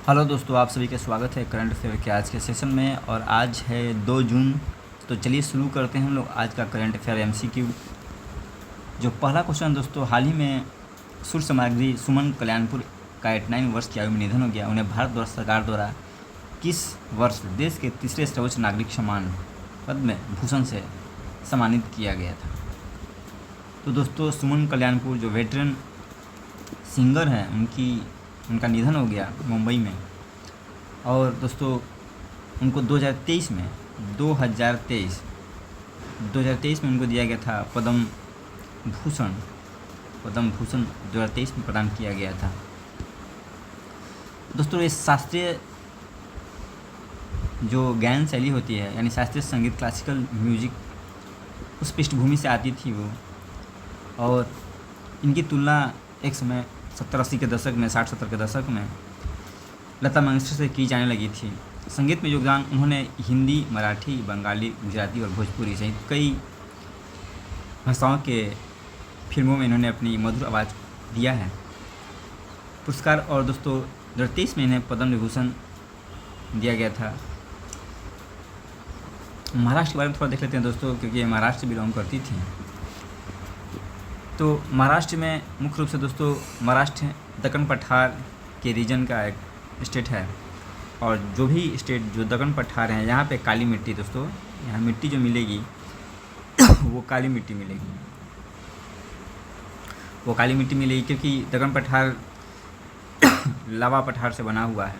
Hello दोस्तों, आप सभी का स्वागत है करंट अफेयर के आज के सेशन में। और आज है 2 जून। तो चलिए शुरू करते हैं हम लोग आज का करंट अफेयर एमसीक्यू। जो पहला क्वेश्चन दोस्तों, हाल ही में सूर्य समाग्री सुमन कल्याणपुर का 89 वर्ष की आयु में निधन हो गया। उन्हें भारत सरकार द्वारा किस वर्ष देश के तीसरे सर्वोच्च नागरिक सम्मान पद्म भूषण से सम्मानित किया गया था? तो दोस्तों, सुमन कल्याणपुर जो वेटरन सिंगर हैं, उनका निधन हो गया मुंबई में। और दोस्तों, उनको 2023 में उनको दिया गया था पद्म भूषण 2023 में प्रदान किया गया था। दोस्तों, ये शास्त्रीय जो गायन शैली होती है, यानी शास्त्रीय संगीत, क्लासिकल म्यूजिक, उस पृष्ठभूमि से आती थी वो। और इनकी तुलना एक समय 70-80 के दशक में, 60-70 के दशक में लता मंगेशकर से की जाने लगी थी। संगीत में योगदान उन्होंने हिंदी, मराठी, बंगाली, गुजराती और भोजपुरी सहित कई भाषाओं के फिल्मों में इन्होंने अपनी मधुर आवाज़ दिया है। पुरस्कार और दोस्तों 2023 में इन्हें पद्म विभूषण दिया गया था। महाराष्ट्र के बारे में थोड़ा देख लेते हैं दोस्तों, क्योंकि ये महाराष्ट्र से बिलोंग करती थी। तो महाराष्ट्र में मुख्य रूप से दोस्तों, महाराष्ट्र दक्कन पठार के रीजन का एक स्टेट है। और जो भी स्टेट जो दक्कन पठार हैं, यहाँ पे काली मिट्टी दोस्तों, यहाँ मिट्टी जो मिलेगी वो काली मिट्टी मिलेगी, क्योंकि दक्कन पठार लावा पठार से बना हुआ है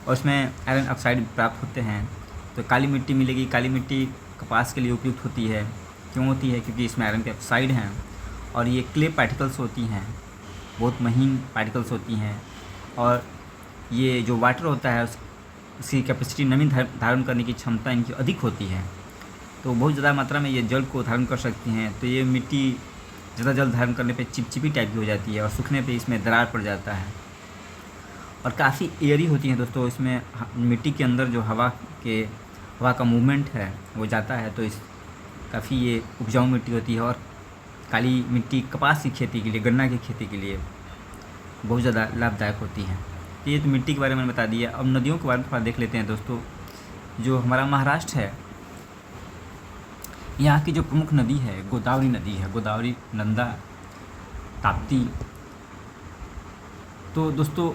और उसमें आयरन ऑक्साइड प्राप्त होते हैं। तो काली मिट्टी मिलेगी। काली मिट्टी कपास के लिए उपयुक्त होती है। क्यों होती है? क्योंकि इसमें आयरन के ऑक्साइड हैं और ये क्ले पार्टिकल्स होती हैं, बहुत महीन पार्टिकल्स होती हैं। और ये जो वाटर होता है उसकी कैपेसिटी, नमी धारण करने की क्षमता इनकी अधिक होती है। तो बहुत ज़्यादा मात्रा में ये जल को धारण कर सकती हैं। तो ये मिट्टी ज़्यादा जल धारण करने पे चिपचिपी टाइप की हो जाती है और सूखने पे इसमें दरार पड़ जाता है। और काफ़ी एयरी होती हैं दोस्तों। इसमें मिट्टी के अंदर जो हवा का मूवमेंट है वो जाता है, तो इस काफ़ी ये उपजाऊ मिट्टी होती है। और काली मिट्टी कपास की खेती के लिए, गन्ना की खेती के लिए बहुत ज़्यादा लाभदायक होती है। तो ये तो मिट्टी के बारे में बता दिया। अब नदियों के बारे में थोड़ा देख लेते हैं दोस्तों। जो हमारा महाराष्ट्र है, यहाँ की जो प्रमुख नदी है गोदावरी नदी है। गोदावरी, नंदा, ताप्ती। तो दोस्तों,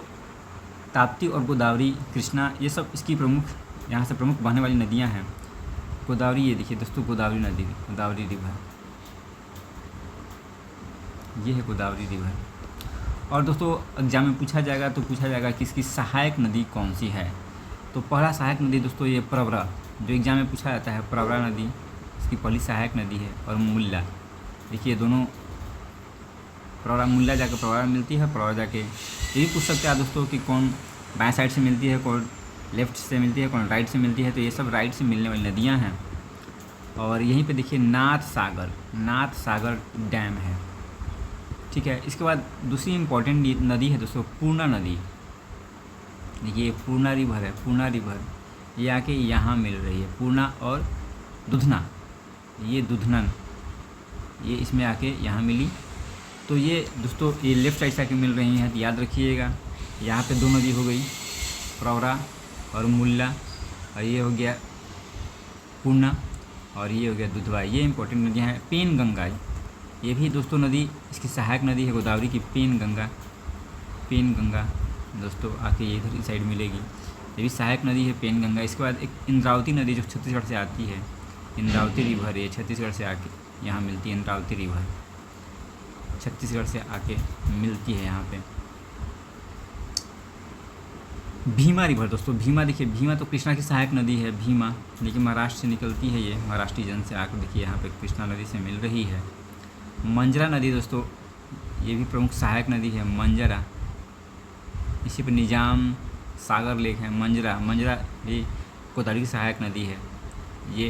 ताप्ती और गोदावरी, कृष्णा, ये सब इसकी यहाँ से प्रमुख बहने वाली नदियाँ हैं। गोदावरी, ये देखिए दोस्तों, गोदावरी नदी, गोदावरी रिवर, ये है गोदावरी रिवर। और दोस्तों, एग्जाम में पूछा जाएगा कि इसकी सहायक नदी कौन सी है। तो पहला सहायक नदी दोस्तों ये प्रवरा, जो एग्जाम में पूछा जाता है, प्रवरा नदी इसकी पहली सहायक नदी है। और मुल्ला, देखिए दोनों, प्रवरा मुल्ला जाकर प्रवरा मिलती है। प्रवरा जाके ये भी पूछ सकते हैं दोस्तों कि कौन बाएं साइड से मिलती है, कौन लेफ़्ट से मिलती है, कौन राइट से मिलती है। तो ये सब राइट से मिलने वाली नदियाँ हैं। और यहीं पे देखिए नाथ सागर डैम है, ठीक है। इसके बाद दूसरी इम्पॉर्टेंट नदी है दोस्तों पूर्णा नदी। देखिए पूर्णा रिवर, ये आके यहाँ मिल रही है। पूर्णा और दुधना, ये दुधनन, ये इसमें आके यहाँ मिली। तो ये दोस्तों ये लेफ़्ट साइड से आके मिल रही हैं। तो याद रखिएगा, यहाँ पे 2 नदी हो गई, प्रवरा और मुल्ला। और ये हो गया पूर्णा और ये हो गया दुधवा। ये इंपॉर्टेंट नदियाँ हैं। पेनगंगा, ये भी दोस्तों नदी इसकी सहायक नदी है गोदावरी की। पेनगंगा दोस्तों आके ये इधर इस साइड मिलेगी, ये भी सहायक नदी है पेनगंगा। इसके बाद एक इंद्रावती नदी जो छत्तीसगढ़ से आती है, इंद्रावती रिवर, ये छत्तीसगढ़ से आके यहाँ मिलती है। इंद्रावती रिवर छत्तीसगढ़ से आके मिलती है यहाँ पे। भीमा रिवर दोस्तों, भीमा, देखिए भीमा तो कृष्णा की सहायक नदी है। भीमा देखिए महाराष्ट्र से निकलती है, ये महाराष्ट्री जन से आकर देखिए यहाँ पे कृष्णा नदी से मिल रही है। मंजरा नदी दोस्तों, ये भी प्रमुख सहायक नदी है। मंजरा, इसी पर निजाम सागर लेक है। मंजरा भी गोदावरी की सहायक नदी है। ये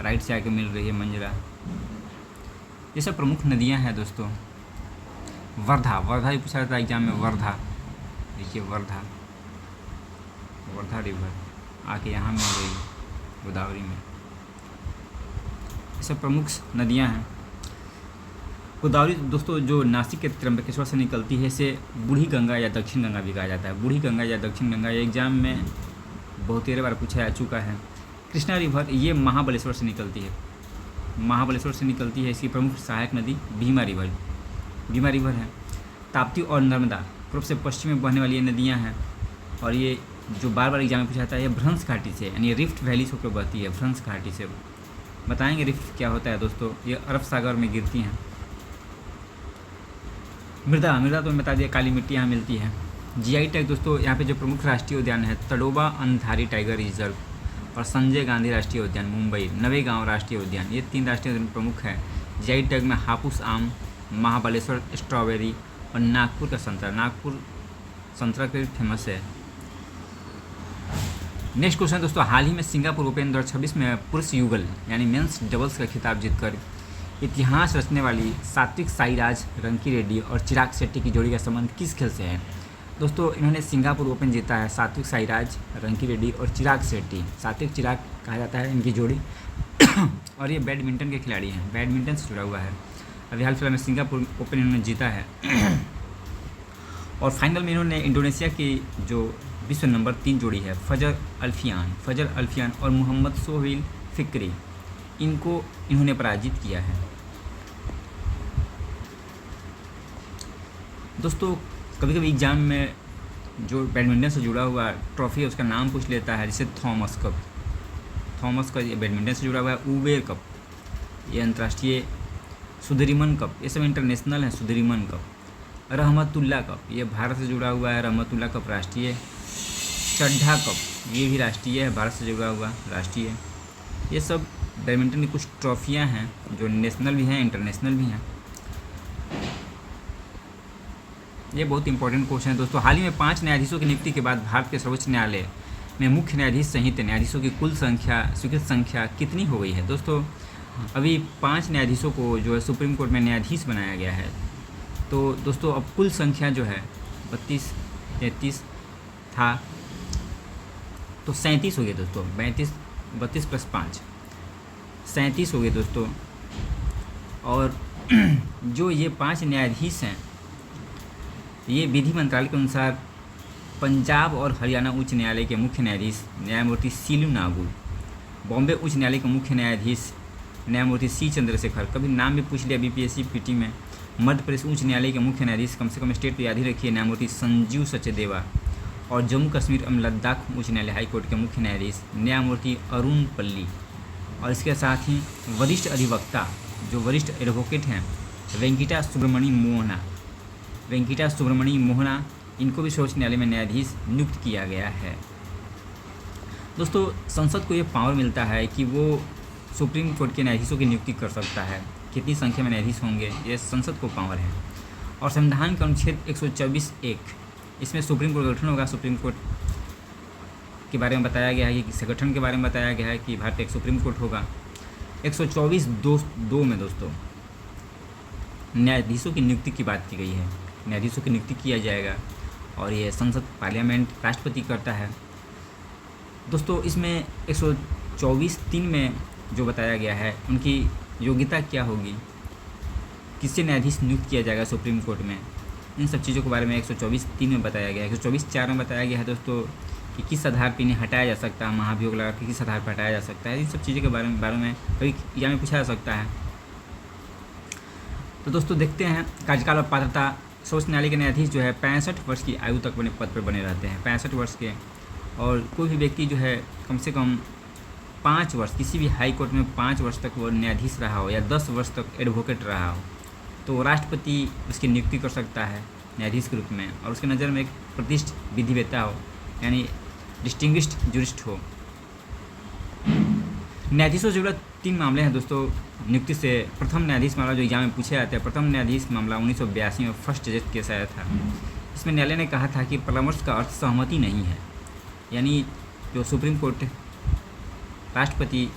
राइट से आके मिल रही है मंजरा। ये सब प्रमुख नदियाँ हैं दोस्तों। वर्धा भी पूछा जाता है एग्जाम में। वर्धा, देखिए वर्धा रिवर आके यहाँ मिल रही है गोदावरी में। ये सब प्रमुख नदियाँ हैं। गोदावरी दोस्तों जो नासिक के त्र्यंबकेश्वर से निकलती है, इसे बूढ़ी गंगा या दक्षिण गंगा भी कहा जाता है। बूढ़ी गंगा या दक्षिण गंगा ये एग्जाम में बहुत तेरह बार पूछा जा चुका है। कृष्णा रिवर ये महाबलेश्वर से निकलती है, महाबलेश्वर से निकलती है। इसकी प्रमुख सहायक नदी भीमा रिवर है। ताप्ती और नर्मदा पूर्व से पश्चिम में बहने वाली ये नदियाँ हैं। और ये जो बार बार एग्जाम में पूछा जाता है, ये भ्रंश घाटी से यानी रिफ्ट वैली से होकर बहती है, भ्रंश घाटी से। बताएंगे रिफ्ट क्या होता है दोस्तों, ये अरब सागर में गिरती हैं। मृदा तो बता दिया, काली मिट्टी यहाँ मिलती है। जीआई टैग दोस्तों, यहाँ पे जो प्रमुख राष्ट्रीय उद्यान है तडोबा अंधारी टाइगर रिजर्व और संजय गांधी राष्ट्रीय उद्यान मुंबई, नवेगांव राष्ट्रीय उद्यान, ये 3 राष्ट्रीय उद्यान प्रमुख है। जीआई टैग में हापुस आम, महाबलेश्वर स्ट्रॉबेरी और नागपुर का संतरा। नागपुर संतरा के लिए फेमस है। नेक्स्ट क्वेश्चन दोस्तों, हाल ही में सिंगापुर ओपन 2026 में पुरुष युगल यानी मेंस डबल्स का खिताब जीतकर इतिहास रचने वाली सात्विक साईराज रंकीरेड्डी और चिराग शेट्टी की जोड़ी का संबंध किस खेल से है? दोस्तों इन्होंने सिंगापुर ओपन जीता है, सात्विक साईराज रंकीरेड्डी और चिराग शेट्टी। सात्विक चिराग कहा जाता है इनकी जोड़ी और ये बैडमिंटन के खिलाड़ी हैं, बैडमिंटन से जुड़ा हुआ है। अभी हाल फिलहाल में सिंगापुर ओपन इन्होंने जीता है और फाइनल में इन्होंने इंडोनेशिया की जो विश्व नंबर 3 जोड़ी है फजर अल्फियान और मोहम्मद सोहेल फिक्री, इनको इन्होंने पराजित किया है। दोस्तों कभी कभी एग्जाम में जो बैडमिंटन से जुड़ा हुआ ट्रॉफी है उसका नाम पूछ लेता है, जैसे थॉमस कप ये बैडमिंटन से जुड़ा हुआ है। उबेर कप ये अंतर्राष्ट्रीय, सुधीरमन कप ये सब इंटरनेशनल है, सुधीरमन कप। रहमतुल्ला कप ये भारत से जुड़ा हुआ है, रहमतुल्ला कप राष्ट्रीय। चड्ढा कप ये भी राष्ट्रीय है, भारत से जुड़ा हुआ राष्ट्रीय। ये सब बैडमिंटन की कुछ ट्रॉफियां हैं जो नेशनल भी हैं, इंटरनेशनल भी हैं। ये बहुत इंपॉर्टेंट क्वेश्चन है दोस्तों। हाल ही में 5 न्यायाधीशों की नियुक्ति के बाद भारत के सर्वोच्च न्यायालय में मुख्य न्यायाधीश सहित न्यायाधीशों की कुल संख्या, स्वीकृत संख्या कितनी हो गई है? दोस्तों अभी 5 न्यायाधीशों को जो है सुप्रीम कोर्ट में न्यायाधीश बनाया गया है। तो दोस्तों अब कुल संख्या जो है 32 था तो 37 हो गए दोस्तों। 32 + 5 37 हो गए दोस्तों। और जो ये 5 न्यायाधीश हैं ये विधि मंत्रालय के अनुसार पंजाब और हरियाणा उच्च न्यायालय के मुख्य न्यायाधीश न्यायमूर्ति सीलू नागू, बॉम्बे उच्च न्यायालय के मुख्य न्यायाधीश न्यायमूर्ति सी चंद्रशेखर, कभी नाम भी पूछ लिया बीपीएससी पीटी में। मध्य प्रदेश उच्च न्यायालय के मुख्य न्यायाधीश, कम से कम स्टेट तो याद ही रखिए, न्यायमूर्ति संजीव सचदेवा। और जम्मू कश्मीर एवं लद्दाख उच्च न्यायालय हाई कोर्ट के मुख्य न्यायाधीश न्यायमूर्ति अरुण पल्ली। और इसके साथ ही वरिष्ठ अधिवक्ता जो वरिष्ठ एडवोकेट हैं वेंकटा सुब्रमणी मोहना, इनको भी सर्वोच्च न्यायालय में न्यायाधीश नियुक्त किया गया है। दोस्तों संसद को ये पावर मिलता है कि वो सुप्रीम कोर्ट के न्यायाधीशों की नियुक्ति कर सकता है। कितनी संख्या में न्यायाधीश होंगे, ये संसद को पावर है। और संविधान के अनुच्छेद 124(1) इसमें सुप्रीम कोर्ट गठन होगा। सुप्रीम कोर्ट के बारे में बताया गया है कि संगठन के बारे में बताया गया है कि भारत का एक सुप्रीम कोर्ट होगा। 124(2) में दोस्तों न्यायाधीशों की नियुक्ति की बात की गई है। न्यायाधीशों की नियुक्ति किया जाएगा और ये संसद, पार्लियामेंट, राष्ट्रपति करता है। दोस्तों इसमें 124(3) में जो बताया गया है उनकी योग्यता क्या होगी, किससे न्यायाधीश नियुक्त किया जाएगा सुप्रीम कोर्ट में, इन सब चीज़ों के बारे में 124(3) में बताया गया है। 124(4) में बताया गया है दोस्तों कि किस आधार पर इन्हें हटाया जा सकता है, महाभियोग लगा के किस आधार पर हटाया जा सकता है। इन सब चीज़ों के बारे में कभी एग्जाम में पूछा जा सकता है। तो दोस्तों देखते हैं कार्यकाल और पात्रता। सर्वोच्च न्यायालय के न्यायाधीश जो है 65 वर्ष की आयु तक पद पर बने रहते हैं, 65 वर्ष के। और कोई भी व्यक्ति जो है कम से कम 5 वर्ष किसी भी हाई कोर्ट में 5 वर्ष तक वो न्यायाधीश रहा हो या 10 वर्ष तक एडवोकेट रहा हो तो राष्ट्रपति उसकी नियुक्ति कर सकता है न्यायाधीश के रूप में। और उसके नज़र में एक प्रतिष्ठित विधिवेत्ता हो यानी डिस्टिंग्विश्ड जूरिस्ट हो। न्यायाधीशों से जुड़ा 3 मामले हैं दोस्तों नियुक्ति से। प्रथम न्यायाधीश मामला जो एग्जाम में पूछे जाते हैं, प्रथम न्यायाधीश मामला 1982 में फर्स्ट जज केस आया था। इसमें न्यायालय ने कहा था कि परामर्श का अर्थ सहमति नहीं है, यानी जो सुप्रीम कोर्ट राष्ट्रपति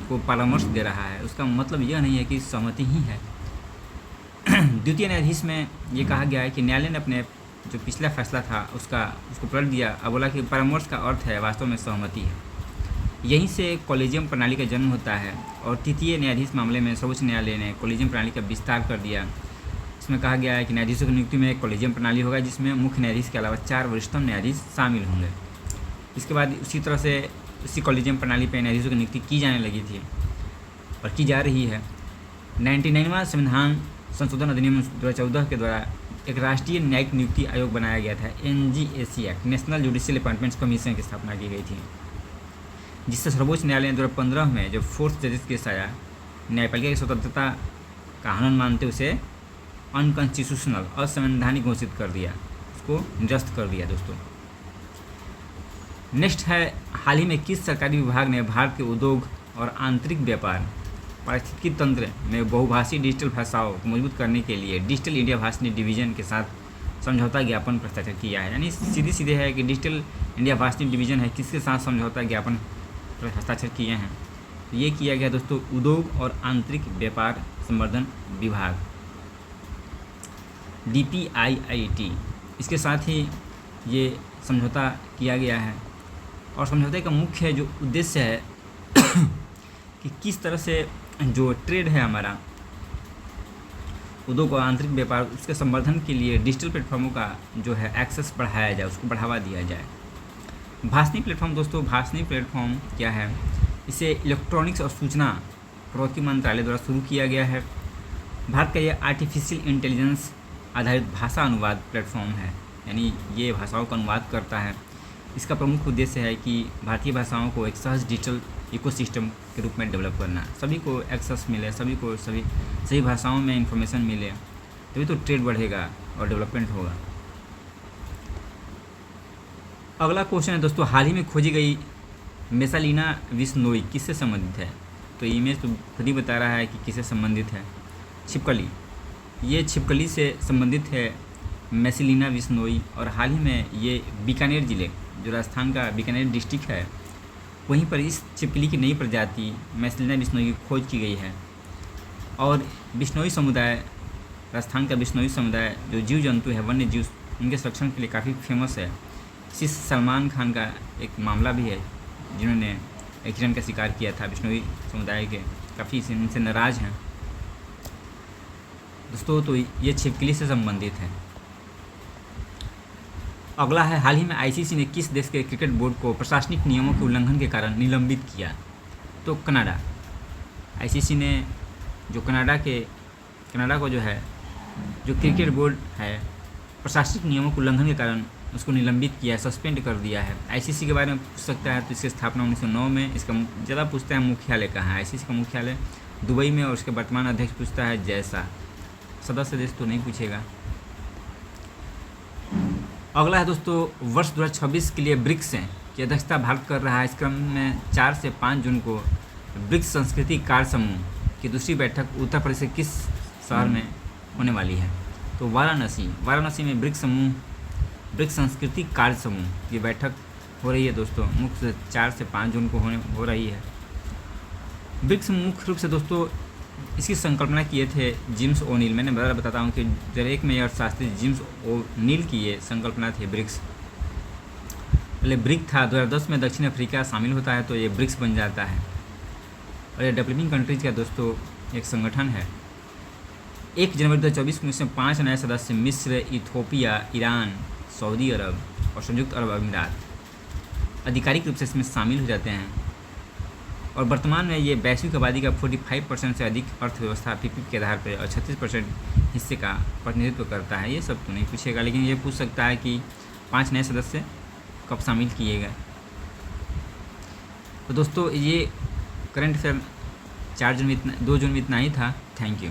को परामर्श दे रहा है उसका मतलब यह नहीं है कि सहमति ही है। द्वितीय न्यायाधीश में ये कहा गया है कि न्यायालय ने अपने जो पिछला फैसला था उसको पलट दिया और बोला कि परामर्श का अर्थ है वास्तव में सहमति है। यहीं से कॉलेजियम प्रणाली का जन्म होता है। और तृतीय न्यायाधीश मामले में सर्वोच्च न्यायालय ने कॉलेजियम प्रणाली का विस्तार कर दिया उसमें कहा गया है कि न्यायाधीशों की नियुक्ति में एक कॉलेजियम प्रणाली होगा जिसमें मुख्य न्यायाधीश के अलावा 4 वरिष्ठतम न्यायाधीश शामिल होंगे। इसके बाद उसी तरह से उसी कॉलेजियम प्रणाली पर न्यायाधीशों की नियुक्ति की जाने लगी थी और की जा रही है। 99वां संविधान संशोधन अधिनियम 2014 के द्वारा एक राष्ट्रीय न्यायिक नियुक्ति आयोग बनाया गया था, NGAC act, national judicial appointments commission की स्थापना की गई थी, जिससे सर्वोच्च न्यायालय ने 2015 में जो 4th जजेस केस आया, न्यायपालिका की स्वतंत्रता का हनन मानते उसे अनकॉन्स्टिट्यूशनल, असंवैधानिक घोषित कर दिया, उसको निरस्त कर दिया। दोस्तों नेक्स्ट है, हाल ही में किस सरकारी विभाग ने भारत के उद्योग और आंतरिक व्यापार पारिस्थितिकी तंत्र में बहुभाषी डिजिटल भाषाओं को मजबूत करने के लिए डिजिटल इंडिया भाषणी डिवीजन के साथ समझौता ज्ञापन पर हस्ताक्षर किया है। यानी सीधे है कि डिजिटल इंडिया भाषणी डिवीजन है किसके साथ समझौता ज्ञापन पर हस्ताक्षर किए हैं, तो ये किया गया दोस्तों उद्योग और आंतरिक व्यापार संवर्धन विभाग, DPIIT, इसके साथ ही ये समझौता किया गया है। और समझौते का मुख्य जो उद्देश्य है कि किस तरह से जो ट्रेड है हमारा उद्योग और आंतरिक व्यापार, उसके संवर्धन के लिए डिजिटल प्लेटफॉर्मों का जो है एक्सेस बढ़ाया जाए, उसको बढ़ावा दिया जाए। भाषणी प्लेटफॉर्म, दोस्तों भाषणी प्लेटफॉर्म क्या है, इसे इलेक्ट्रॉनिक्स और सूचना प्रौद्योगिकी मंत्रालय द्वारा शुरू किया गया है। भारत का ये आर्टिफिशियल इंटेलिजेंस आधारित भाषा अनुवाद प्लेटफॉर्म है, यानी ये भाषाओं का अनुवाद करता है। इसका प्रमुख उद्देश्य है कि भारतीय भाषाओं को एक सहज डिजिटल इकोसिस्टम के रूप में डेवलप करना, सभी को एक्सेस मिले, सभी को सही भाषाओं में इंफॉर्मेशन मिले, तभी तो ट्रेड बढ़ेगा और डेवलपमेंट होगा। अगला क्वेश्चन है दोस्तों, हाल ही में खोजी गई मेसालिना विश्नोई किससे संबंधित है? तो इमेज तो खुद ही बता रहा है कि किससे संबंधित है। छिपकली, ये छिपकली से संबंधित है मेसालिना विश्नोई, और हाल ही में ये बीकानेर ज़िले, जो राजस्थान का बीकानेर डिस्ट्रिक्ट है, वहीं पर इस छिपकली की नई प्रजाति मेसालिना विश्नोई की खोज की गई है। और बिश्नोई समुदाय, राजस्थान का बिश्नोई समुदाय जो जीव जंतु है, वन्य जीव, उनके संरक्षण के लिए काफ़ी फेमस है। इसी सलमान खान का एक मामला भी है, जिन्होंने एक हिरण का शिकार किया था। बिश्नोई समुदाय के काफ़ी इनसे नाराज़ हैं दोस्तों, तो ये छिपकली से संबंधित है। अगला है, हाल ही में ICC ने किस देश के क्रिकेट बोर्ड को प्रशासनिक नियमों के उल्लंघन के कारण निलंबित किया? तो कनाडा। ICC ने जो कनाडा को जो है जो क्रिकेट बोर्ड है, प्रशासनिक नियमों के उल्लंघन के कारण उसको निलंबित किया है, सस्पेंड कर दिया है। ICC के बारे में पूछ सकता है तो इसकी स्थापना 1909 में, इसका ज़्यादा पूछता है मुख्यालय कहाँ है। ICC का मुख्यालय दुबई में, और उसके वर्तमान अध्यक्ष पूछता है जैसा, सदस्य देश तो नहीं पूछेगा। अगला है दोस्तों, वर्ष 2026 के लिए ब्रिक्स की अध्यक्षता भारत कर रहा है। इस क्रम में 4 से 5 जून को ब्रिक्स संस्कृति कार्य समूह की दूसरी बैठक उत्तर प्रदेश के किस शहर में होने वाली है? तो वाराणसी में ब्रिक्स संस्कृति कार्य समूह की बैठक हो रही है दोस्तों, मुख्य 4 से 5 जून को हो रही है। ब्रिक्स मुख्य रूप से दोस्तों इसकी संकल्पना किए थे जेम्स ओ'नील। मैंने बताता हूँ कि एक में अर्थशास्त्री जेम्स ओ'नील की ये संकल्पना थी ब्रिक्स। पहले ब्रिक था, 2010 में दक्षिण अफ्रीका शामिल होता है तो ये ब्रिक्स बन जाता है। और ये डेवलपिंग कंट्रीज का दोस्तों एक संगठन है। 1 जनवरी 2024 को इसमें 5 नए सदस्य मिस्र, इथियोपिया, ईरान, सऊदी अरब और संयुक्त अरब अमीरात आधिकारिक रूप से इसमें शामिल हो जाते हैं। और वर्तमान में ये वैश्विक आबादी का 45% से अधिक अर्थव्यवस्था PPP के आधार पर और 36% हिस्से का प्रतिनिधित्व करता है। ये सब तो नहीं पूछेगा, लेकिन ये पूछ सकता है कि 5 नए सदस्य कब शामिल किए गए। तो दोस्तों ये करंट अफेयर 2 जून में इतना ही था। Thank you.